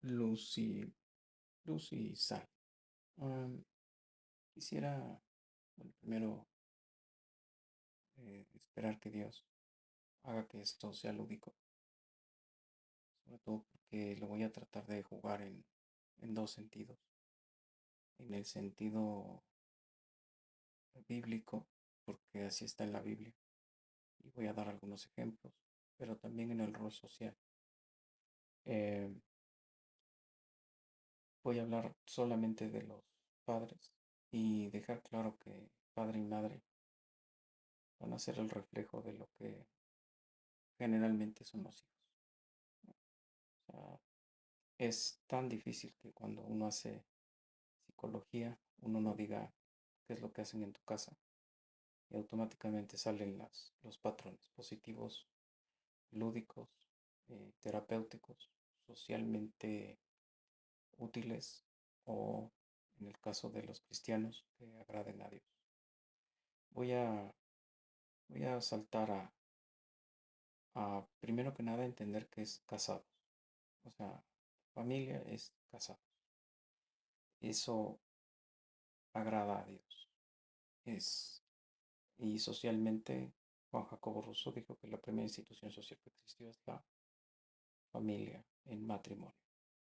Lucy, Lucy Sal. Am, quisiera, bueno, primero esperar que Dios haga que esto sea lúdico, sobre todo porque lo voy a tratar de jugar en dos sentidos. En el sentido bíblico, porque así está en la Biblia, y voy a dar algunos ejemplos, pero también en el rol social. Eh, voy a hablar solamente de los padres y dejar claro que padre y madre van a ser el reflejo de lo que generalmente son los hijos. O sea, es tan difícil que cuando uno hace psicología, uno no diga qué es lo que hacen en tu casa y automáticamente salen los patrones positivos, lúdicos, terapéuticos, socialmente útiles o, en el caso de los cristianos, que agraden a Dios. Voy a, voy a saltar primero que nada, entender que es casados. O sea, familia es casados. Eso agrada a Dios. Es, y socialmente, Juan Jacobo Rousseau dijo que la primera institución social que existió es la familia en matrimonio,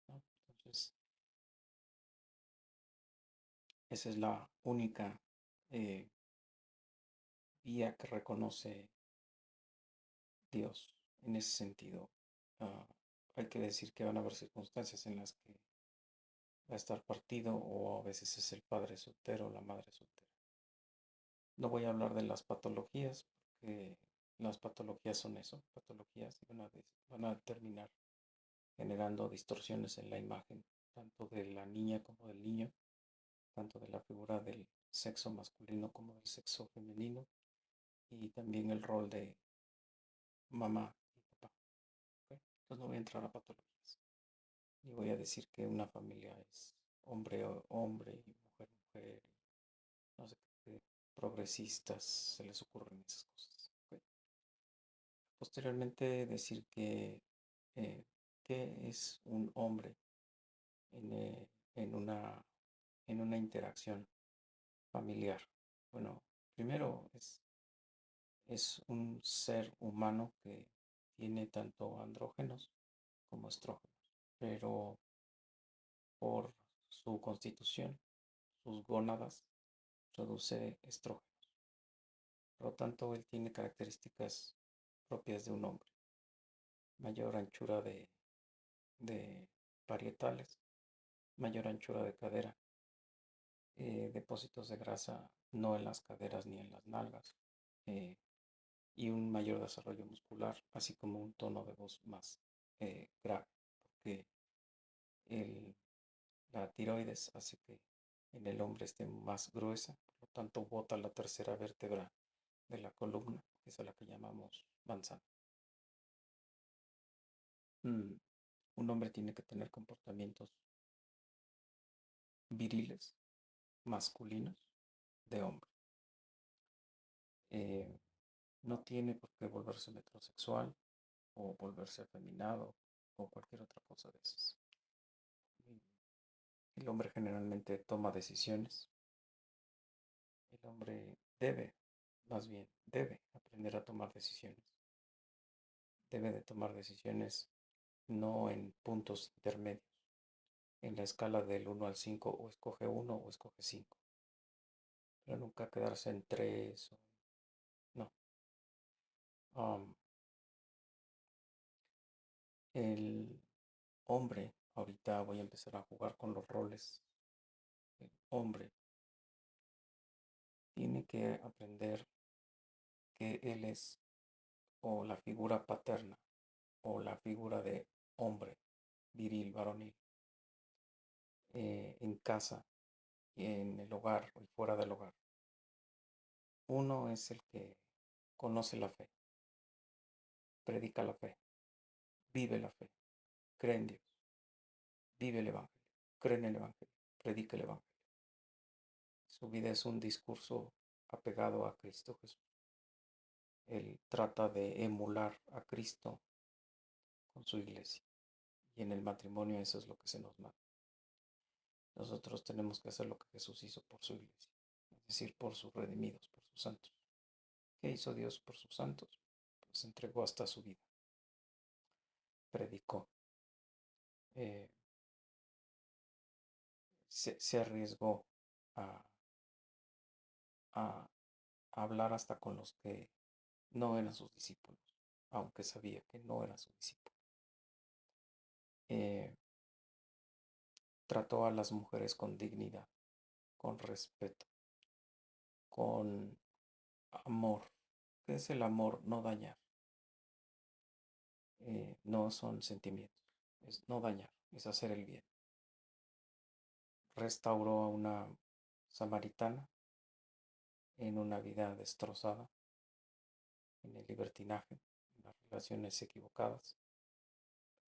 ¿no? Entonces, esa es la única eh, vía que reconoce Dios en ese sentido. Ah, hay que decir que van a haber circunstancias en las que va a estar partido o a veces es el padre soltero o la madre soltera. No voy a hablar de las patologías porque las patologías son eso, patologías y van a terminar generando distorsiones en la imagen, tanto de la niña como del niño, tanto de la figura del sexo masculino como del sexo femenino, y también el rol de mamá y papá. ¿Ok? Entonces no voy a entrar a patologías, ni voy a decir que una familia es hombre o hombre y mujer mujer, no sé qué progresistas se les ocurren esas cosas. ¿Ok? Posteriormente decir eh, qué es un hombre en, eh, en una, en una interacción familiar. Bueno, primero es un ser humano que tiene tanto andrógenos como estrógenos, pero por su constitución, sus gónadas, produce estrógenos. Por lo tanto, él tiene características propias de un hombre: mayor anchura de parietales, mayor anchura de cadera, depósitos de grasa no en las caderas ni en las nalgas, eh, y un mayor desarrollo muscular, así como un tono de voz más grave, porque el, la tiroides hace que en el hombre esté más gruesa, por lo tanto bota la tercera vértebra de la columna, que es a la que llamamos manzana. Mm, un hombre tiene que tener comportamientos viriles, masculinos, de hombre. Eh, no tiene por qué volverse metrosexual o volverse afeminado o cualquier otra cosa de esas. El hombre generalmente toma decisiones. El hombre debe, más bien, debe aprender a tomar decisiones. Debe de tomar decisiones no en puntos intermedios, en la escala del 1 al 5, o escoge uno o escoge 5, pero nunca quedarse en 3. No. Um, el hombre, ahorita voy a empezar a jugar con los roles. El hombre tiene que aprender que él es o la figura paterna o la figura de hombre viril, varonil, en casa y en el hogar y fuera del hogar. Uno es el que conoce la fe, predica la fe, vive la fe, cree en Dios, vive el Evangelio, cree en el Evangelio, predica el Evangelio. Su vida es un discurso apegado a Cristo Jesús. Él trata de emular a Cristo con su iglesia. Y en el matrimonio eso es lo que se nos manda. Nosotros tenemos que hacer lo que Jesús hizo por su iglesia, es decir, por sus redimidos, por sus santos. ¿Qué hizo Dios por sus santos? Pues entregó hasta su vida, predicó, eh, se arriesgó a, a hablar hasta con los que no eran sus discípulos, aunque sabía que no eran sus discípulos. Eh, Trató a las mujeres con dignidad, con respeto, con amor. ¿Qué es el amor? No dañar. No son sentimientos, es no dañar, es hacer el bien. Restauró a una samaritana en una vida destrozada, en el libertinaje, en las relaciones equivocadas.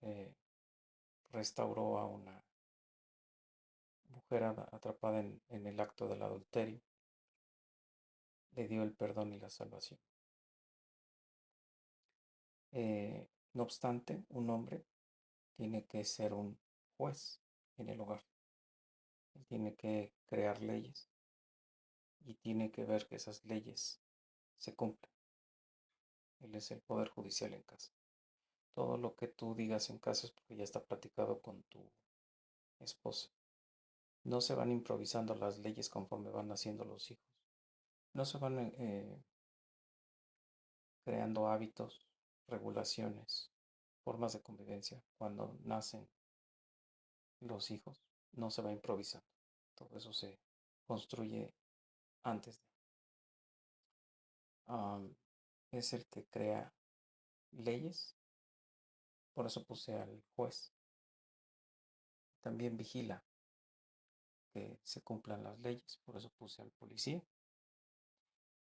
Eh, Restauró a una mujer atrapada en el acto del adulterio. Le dio el perdón y la salvación. No obstante, un hombre tiene que ser un juez en el hogar. Él tiene que crear leyes y tiene que ver que esas leyes se cumplan. Él es el poder judicial en casa. Todo lo que tú digas en casa es porque ya está platicado con tu esposa. No se van improvisando las leyes conforme van naciendo los hijos. No se van creando hábitos, regulaciones, formas de convivencia cuando nacen los hijos. No se va improvisando. Todo eso se construye antes de. Es el que crea leyes, por eso puse al juez. También vigila que se cumplan las leyes, por eso puse al policía.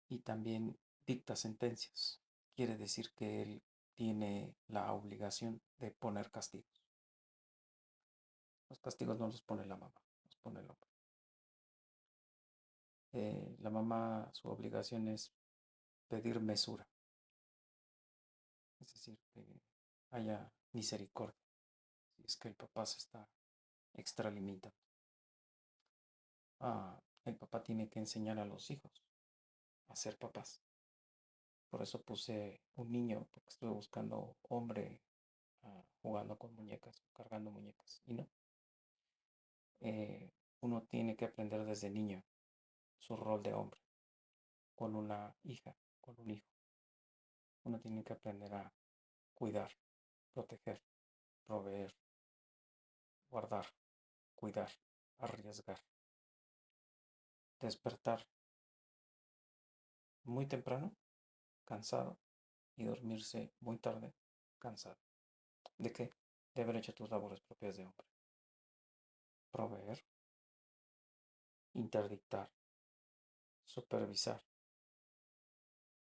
Y también dicta sentencias. Quiere decir que él tiene la obligación de poner castigos. Los castigos no los pone la mamá, los pone el hombre. La mamá, su obligación es pedir mesura, es decir, que haya misericordia, si es que el papá se está extralimitando. El papá tiene que enseñar a los hijos a ser papás. Por eso puse un niño, porque estuve buscando hombre jugando con muñecas, cargando muñecas, y no. Uno tiene que aprender desde niño su rol de hombre, con una hija, con un hijo. Uno tiene que aprender a cuidar, proteger, proveer, guardar, cuidar, arriesgar, despertar muy temprano, cansado, y dormirse muy tarde, cansado. ¿De qué? De haber hecho tus labores propias de hombre. Proveer, interdictar, supervisar,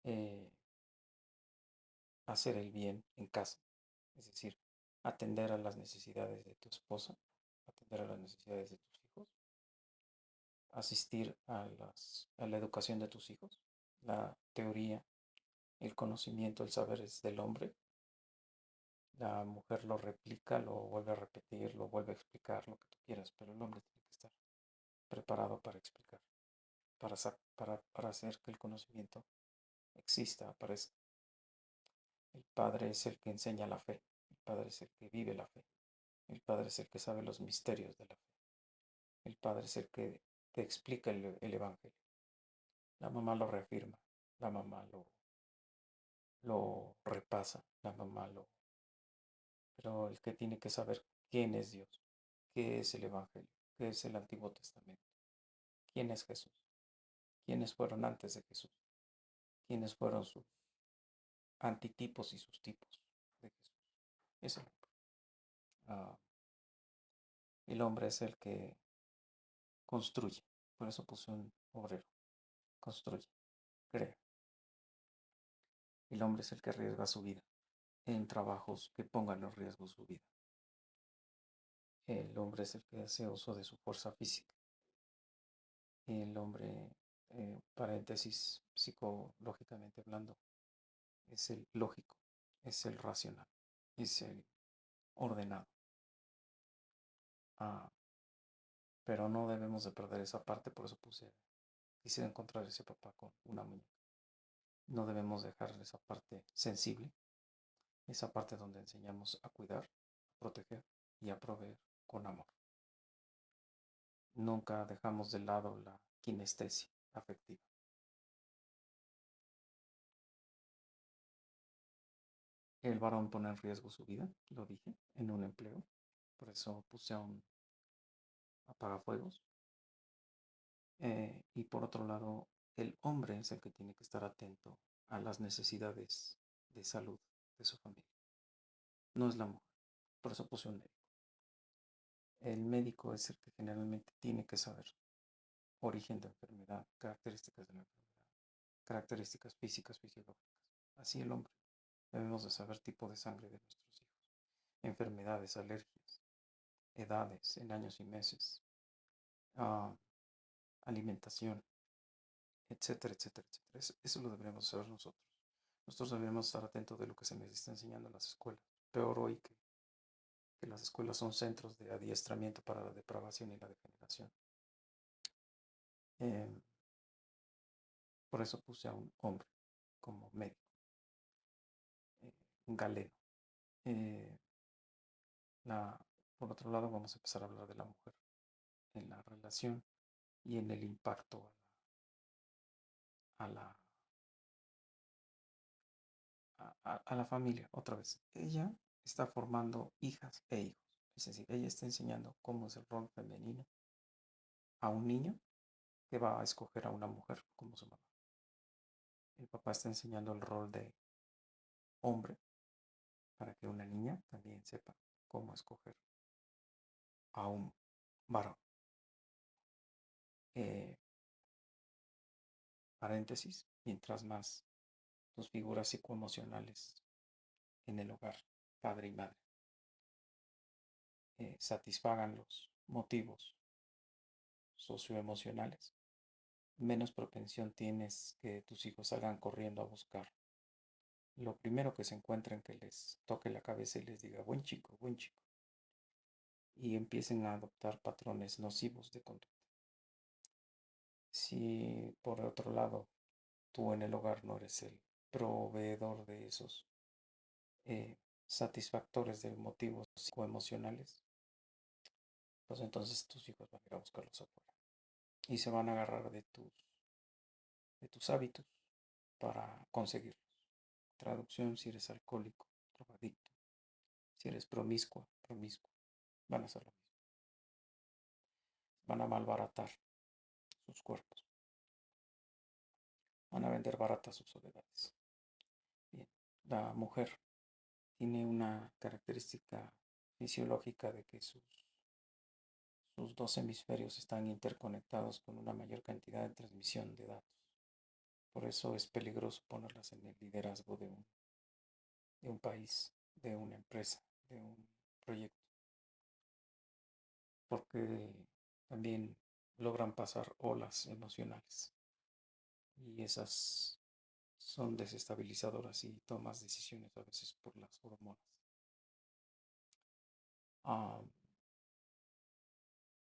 eh, hacer el bien en casa, es decir, atender a las necesidades de tu esposa, atender a las necesidades de tus hijos, asistir a la educación de tus hijos. La teoría, el conocimiento, el saber es del hombre. La mujer lo replica, lo vuelve a repetir, lo vuelve a explicar, lo que tú quieras, pero el hombre tiene que estar preparado para explicar, para hacer que el conocimiento exista, aparezca. El padre es el que enseña la fe, el padre es el que vive la fe, el padre es el que sabe los misterios de la fe, el padre es el que te explica el evangelio. La mamá lo reafirma, la mamá lo repasa, la mamá lo. Pero el que tiene que saber quién es Dios, qué es el evangelio, qué es el Antiguo Testamento, quién es Jesús, quiénes fueron antes de Jesús, quiénes fueron sus antitipos y sus tipos de Jesús. Es el hombre. Ah, el hombre es el que construye. Por eso puse un obrero. Construye, crea. El hombre es el que arriesga su vida en trabajos que pongan en riesgo su vida. El hombre es el que hace uso de su fuerza física. El hombre, paréntesis, psicológicamente hablando, es el lógico, es el racional, es el ordenado. Ah, pero no debemos de perder esa parte, por eso quise encontrar ese papá con una muñeca. No debemos dejar esa parte sensible, esa parte donde enseñamos a cuidar, a proteger y a proveer con amor. Nunca dejamos de lado la kinestesia afectiva. El varón pone en riesgo su vida, lo dije, en un empleo. Por eso puse a un apagafuegos. Y por otro lado, el hombre es el que tiene que estar atento a las necesidades de salud de su familia. No es la mujer. Por eso puse un médico. El médico es el que generalmente tiene que saber origen de enfermedad, características de la enfermedad, características físicas, fisiológicas. Así el hombre. Debemos de saber tipo de sangre de nuestros hijos, enfermedades, alergias, edades en años y meses, ah, alimentación, etcétera, etcétera, etcétera. Eso lo deberíamos saber nosotros. Nosotros deberíamos estar atentos de lo que se nos está enseñando en las escuelas. Peor hoy que las escuelas son centros de adiestramiento para la depravación y la degeneración. Eh, por eso puse a un hombre como médico, un galeno. Eh, la, por otro lado, vamos a empezar a hablar de la mujer en la relación y en el impacto a la, a la familia. Otra vez, ella está formando hijas e hijos. Es decir, ella está enseñando cómo es el rol femenino a un niño que va a escoger a una mujer como su mamá. El papá está enseñando el rol de hombre para que una niña también sepa cómo escoger a un varón. Eh, Paréntesis, mientras más tus figuras psicoemocionales en el hogar, padre y madre, satisfagan los motivos socioemocionales, menos propensión tienes que tus hijos salgan corriendo a buscar lo primero que se encuentren, que les toque la cabeza y les diga buen chico, y empiecen a adoptar patrones nocivos de conducta. Si por otro lado tú en el hogar no eres el proveedor de esos eh, satisfactores de motivos psicoemocionales, pues entonces tus hijos van a ir a buscarlos afuera y se van a agarrar de tus hábitos para conseguirlos. Traducción: si eres alcohólico, drogadicto, si eres promiscua, promiscuo, van a hacer lo mismo. Van a malbaratar sus cuerpos. Van a vender baratas sus soledades. Bien, la mujer tiene una característica fisiológica de que sus dos hemisferios están interconectados con una mayor cantidad de transmisión de datos. Por eso es peligroso ponerlas en el liderazgo de un país, de una empresa, de un proyecto, porque también logran pasar olas emocionales y esas son desestabilizadoras y tomas decisiones a veces por las hormonas. Ah,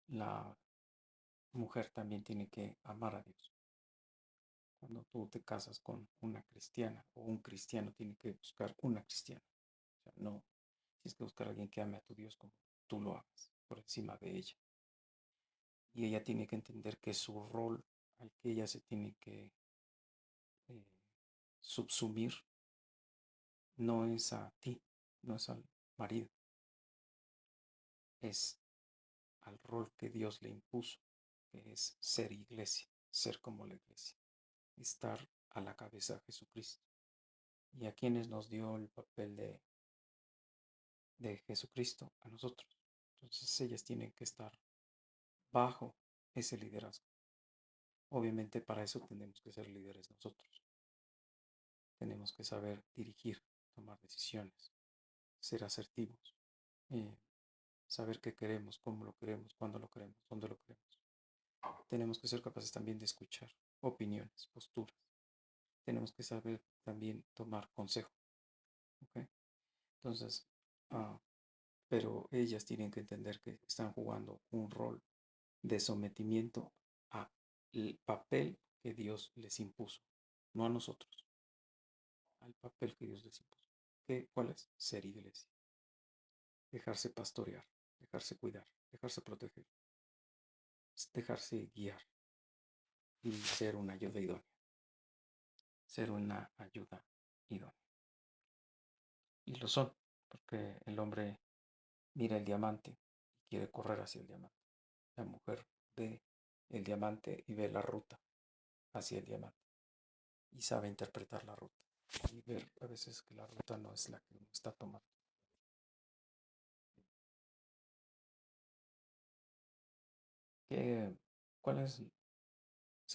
la mujer también tiene que amar a Dios. Cuando tú te casas con una cristiana o un cristiano, tiene que buscar una cristiana. O sea, no tienes que buscar a alguien que ame a tu Dios como tú lo amas, por encima de ella. Y ella tiene que entender que su rol al que ella se tiene que eh, subsumir no es a ti, no es al marido, es al rol que Dios le impuso, que es ser iglesia, ser como la iglesia, estar a la cabeza de Jesucristo. Y a quienes nos dio el papel de Jesucristo, a nosotros. Entonces ellas tienen que estar bajo ese liderazgo. Obviamente para eso tenemos que ser líderes nosotros. Tenemos que saber dirigir, tomar decisiones, ser asertivos, eh, saber qué queremos, cómo lo queremos, cuándo lo queremos, dónde lo queremos. Tenemos que ser capaces también de escuchar opiniones, posturas. Tenemos que saber también tomar consejo. ¿Okay? Entonces, pero ellas tienen que entender que están jugando un rol de sometimiento al papel que Dios les impuso, no a nosotros, al papel que Dios les impuso. ¿Cuál es? Ser iglesia, dejarse pastorear, dejarse cuidar, dejarse proteger, dejarse guiar y ser una ayuda idónea, ser una ayuda idónea. Y lo son, porque el hombre mira el diamante y quiere correr hacia el diamante. La mujer ve el diamante y ve la ruta hacia el diamante y sabe interpretar la ruta y ver a veces que la ruta no es la que uno está tomando. ¿Qué, cuál es,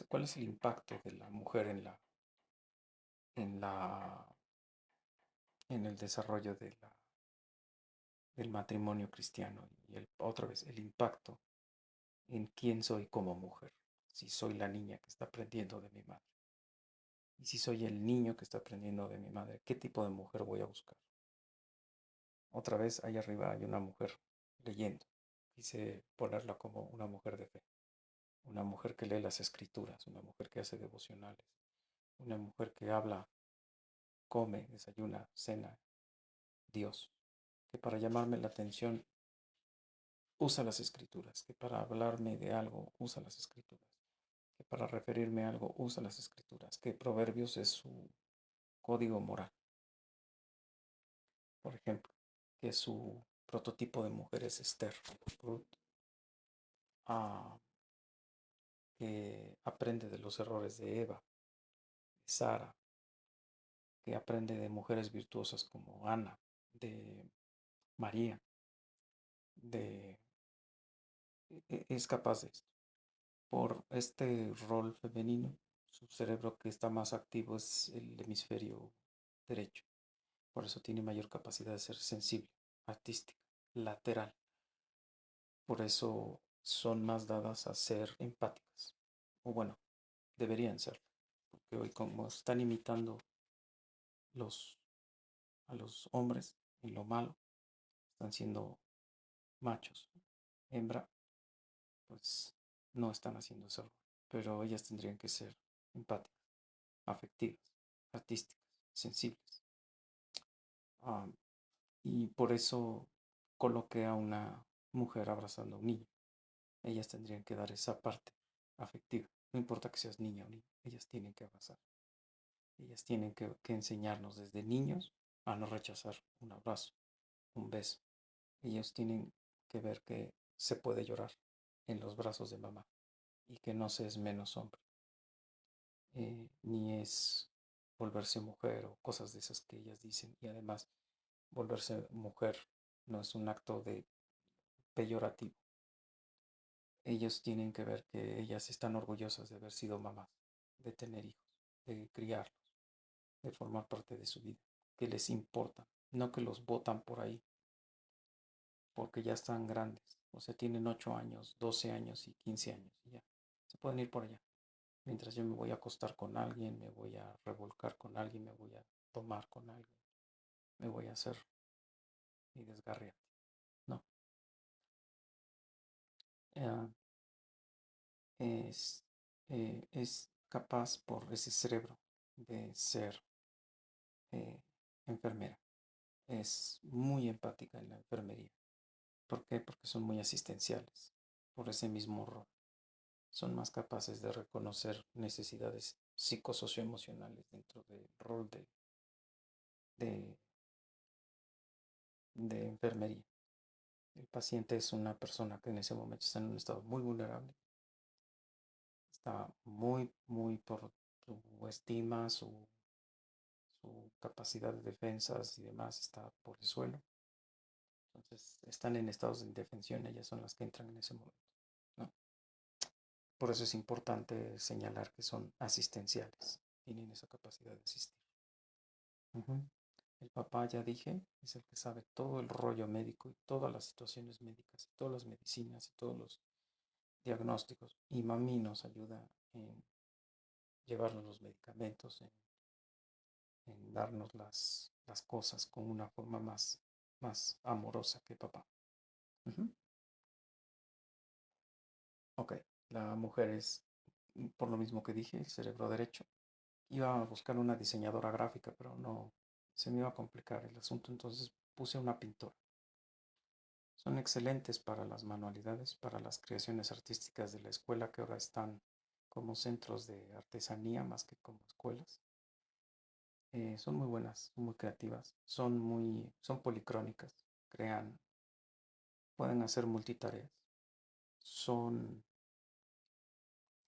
¿Cuál es el impacto de la mujer en la, en el desarrollo del matrimonio cristiano? Y otra vez, el impacto en quién soy como mujer. Si soy la niña que está aprendiendo de mi madre. Y si soy el niño que está aprendiendo de mi madre, ¿qué tipo de mujer voy a buscar? Otra vez, allá arriba hay una mujer leyendo. Quise ponerla como una mujer de fe. Una mujer que lee las escrituras, una mujer que hace devocionales, una mujer que habla, come, desayuna, cena, Dios, que para llamarme la atención usa las escrituras, que para hablarme de algo usa las escrituras, que para referirme a algo usa las escrituras, que Proverbios es su código moral, por ejemplo, que su prototipo de mujer es Esther, Ruth, que aprende de los errores de Eva, de Sara, que aprende de mujeres virtuosas como Ana, de María, de, es capaz de esto. Por este rol femenino, su cerebro que está más activo es el hemisferio derecho. Por eso tiene mayor capacidad de ser sensible, artística, lateral. Por eso son más dadas a ser empáticas. O bueno, deberían ser. Porque hoy como están imitando los, a los hombres en lo malo, están siendo machos. Hembra, pues no están haciendo ese rol. Pero ellas tendrían que ser empáticas, afectivas, artísticas, sensibles. Ah, y por eso coloqué a una mujer abrazando a un niño. Ellas tendrían que dar esa parte afectiva. No importa que seas niña o niño, ellas tienen que abrazar. Ellas tienen que enseñarnos desde niños a no rechazar un abrazo, un beso. Ellos tienen que ver que se puede llorar en los brazos de mamá y que no se es menos hombre, ni es volverse mujer o cosas de esas que ellas dicen. Y además, volverse mujer no es un acto de peyorativo. Ellos tienen que ver que ellas están orgullosas de haber sido mamás, de tener hijos, de criarlos, de formar parte de su vida, que les importa, no que los botan por ahí, porque ya están grandes, o sea, tienen 8 años, 12 años y 15 años, y ya, se pueden ir por allá. Mientras yo me voy a acostar con alguien, me voy a revolcar con alguien, me voy a tomar con alguien, me voy a hacer mi desgarriate. No, eh, es, es capaz por ese cerebro de ser eh, enfermera. Es muy empática en la enfermería. ¿Por qué? Porque son muy asistenciales, por ese mismo rol. Son más capaces de reconocer necesidades psicosocioemocionales dentro del rol de, de enfermería. El paciente es una persona que en ese momento está en un estado muy vulnerable, está muy por su estima, su capacidad de defensas y demás está por el suelo. Entonces están en estados de indefensión, ellas son las que entran en ese momento, ¿no? Por eso es importante señalar que son asistenciales, tienen esa capacidad de asistir. Ujú. El papá, ya dije, es el que sabe todo el rollo médico y todas las situaciones médicas, y todas las medicinas y todos los diagnósticos. Y mami nos ayuda en llevarnos los medicamentos, en darnos las cosas con una forma más amorosa que papá. Ujú. Ok, la mujer es, por lo mismo que dije, el cerebro derecho. Iba a buscar una diseñadora gráfica, pero no, se me iba a complicar el asunto, entonces puse una pintora. Son excelentes para las manualidades, para las creaciones artísticas de la escuela, que ahora están como centros de artesanía más que como escuelas. Son muy buenas, son muy creativas, son policrónicas, crean, pueden hacer multitareas. Son,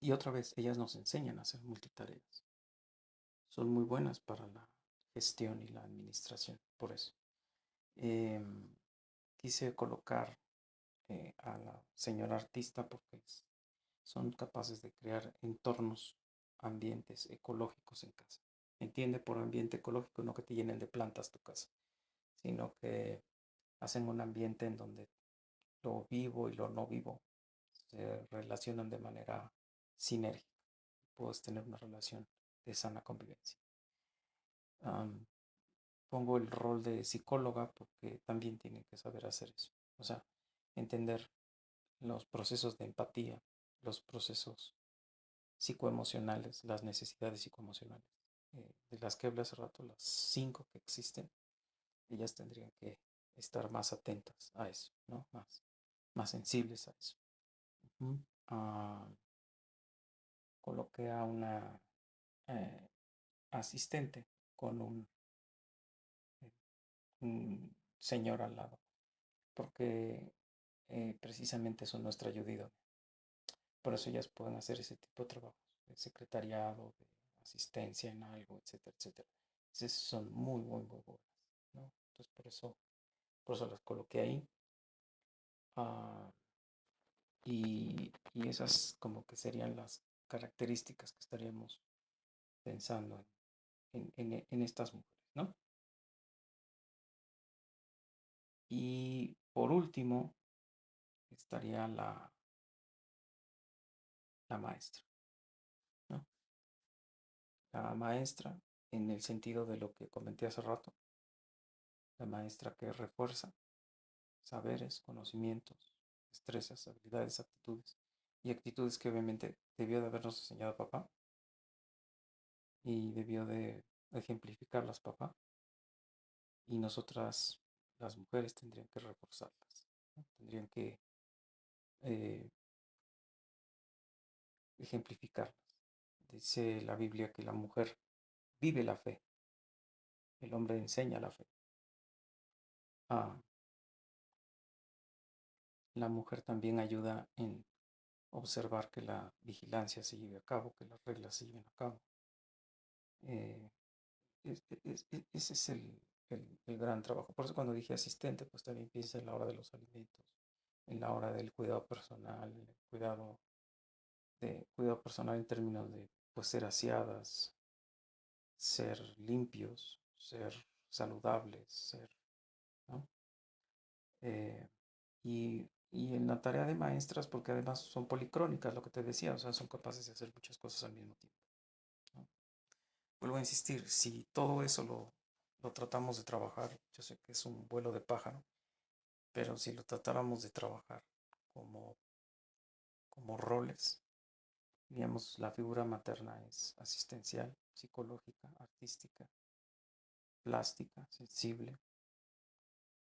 y otra vez, ellas nos enseñan a hacer multitareas. Son muy buenas para la gestión y la administración, por eso. Em, Quise colocar a la señora artista porque son capaces de crear entornos, ambientes ecológicos en casa. Entiende por ambiente ecológico no que te llenen de plantas tu casa, sino que hacen un ambiente en donde lo vivo y lo no vivo se relacionan de manera sinérgica. Puedes tener una relación de sana convivencia. Am, Pongo el rol de psicóloga porque también tienen que saber hacer eso. O sea, entender los procesos de empatía, los procesos psicoemocionales, las necesidades psicoemocionales, de las que hablé hace rato, las 5 que existen, ellas tendrían que estar más atentas a eso, ¿no? Más sensibles a eso. Ujú. Ah, Coloqué a una eh, asistente con eh, un señor al lado, porque precisamente son nuestra ayuda idónea. Por eso ellas pueden hacer ese tipo de trabajos, de secretariado, de asistencia en algo, etcétera, etcétera. Entonces son muy buenas, ¿no? Entonces por eso las coloqué ahí. Ah, y esas como que serían las características que estaríamos pensando en estas mujeres, ¿no? Y por último estaría la maestra, ¿no? La maestra en el sentido de lo que comenté hace rato, la maestra que refuerza saberes, conocimientos, destrezas, habilidades, aptitudes y actitudes que obviamente debió de habernos enseñado papá y debió de ejemplificarlas papá y nosotras, las mujeres, tendrían que reforzarlas, ¿no? Tendrían que eh, ejemplificarlas. Dice la Biblia que la mujer vive la fe, el hombre enseña la fe. Ah, la mujer también ayuda en observar que la vigilancia se lleve a cabo, que las reglas se lleven a cabo. Eh, Ese es el gran trabajo. Por eso cuando dije asistente, pues también piensa en la hora de los alimentos, en la hora del cuidado personal, el cuidado personal en términos de pues ser aseadas, ser limpios, ser saludables, ¿no? Eh, y en la tarea de maestras, porque además son policrónicas, lo que te decía, o sea, son capaces de hacer muchas cosas al mismo tiempo, ¿no? Vuelvo a insistir, si todo eso lo tratamos de trabajar, yo sé que es un vuelo de pájaro, pero si lo tratáramos de trabajar como, como roles, digamos, la figura materna es asistencial, psicológica, artística, plástica, sensible,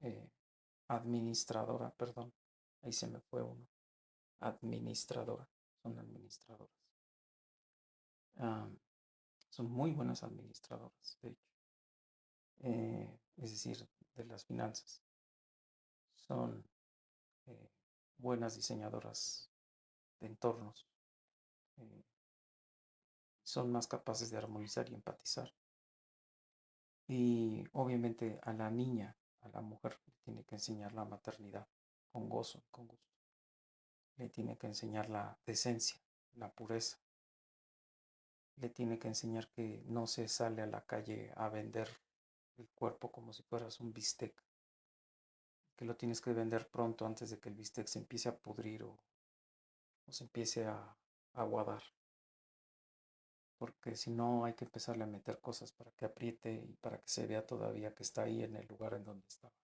eh, administradora, perdón, ahí se me fue uno, administradora, son administradoras. Ah, Son muy buenas administradoras, de hecho, es decir, de las finanzas. Son eh, buenas diseñadoras de entornos, eh, son más capaces de armonizar y empatizar. Y obviamente a la niña, a la mujer, le tiene que enseñar la maternidad con gozo, con gusto. Le tiene que enseñar la decencia, la pureza. Le tiene que enseñar que no se sale a la calle a vender el cuerpo como si fueras un bistec, que lo tienes que vender pronto antes de que el bistec se empiece a pudrir o se empiece a aguadar. Porque si no hay que empezarle a meter cosas para que apriete y para que se vea todavía que está ahí en el lugar en donde estaba.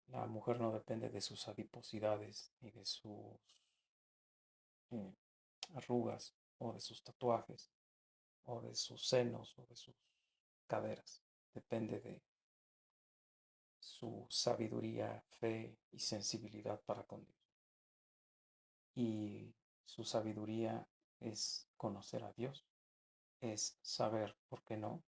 La mujer no depende de sus adiposidades ni de sus eh, arrugas o de sus tatuajes o de sus senos o de sus caderas. Depende de su sabiduría, fe y sensibilidad para con Dios. Y su sabiduría es conocer a Dios, es saber, ¿por qué no?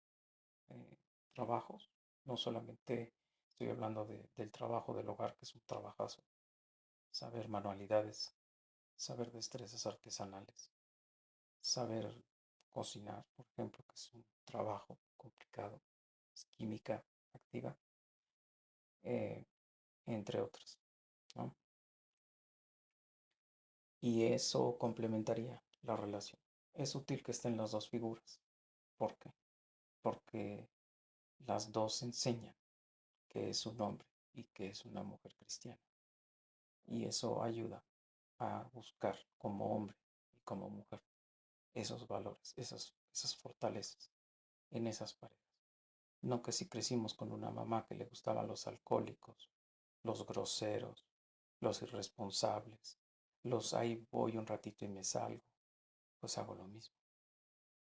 eh, Trabajos. No solamente estoy hablando del trabajo del hogar, que es un trabajazo. Saber manualidades, saber destrezas artesanales, saber cocinar, por ejemplo, que es un trabajo complicado, es química activa, eh, entre otras, ¿no? Y eso complementaría la relación. Es útil que estén las dos figuras. ¿Por qué? Porque las dos enseñan que es un hombre y que es una mujer cristiana. Y eso ayuda a buscar como hombre y como mujer esos valores, esas fortalezas en esas paredes. No que si crecimos con una mamá que le gustaban los alcohólicos, los groseros, los irresponsables, los ahí voy un ratito y me salgo, pues hago lo mismo.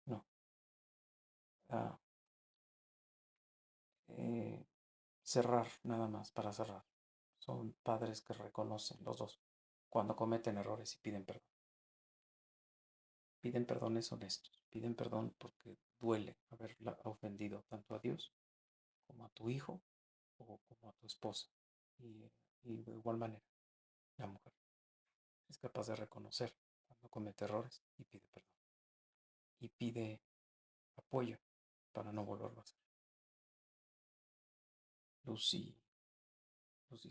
No. Ah, eh, Cerrar nada más para cerrar. Son padres que reconocen los dos cuando cometen errores y piden perdón. Piden perdones honestos, piden perdón porque duele haber ofendido tanto a Dios como a tu hijo o como a tu esposa. Y, y de igual manera, la mujer es capaz de reconocer cuando comete errores y pide perdón. Y pide apoyo para no volverlo a hacer. Lucy, Lucy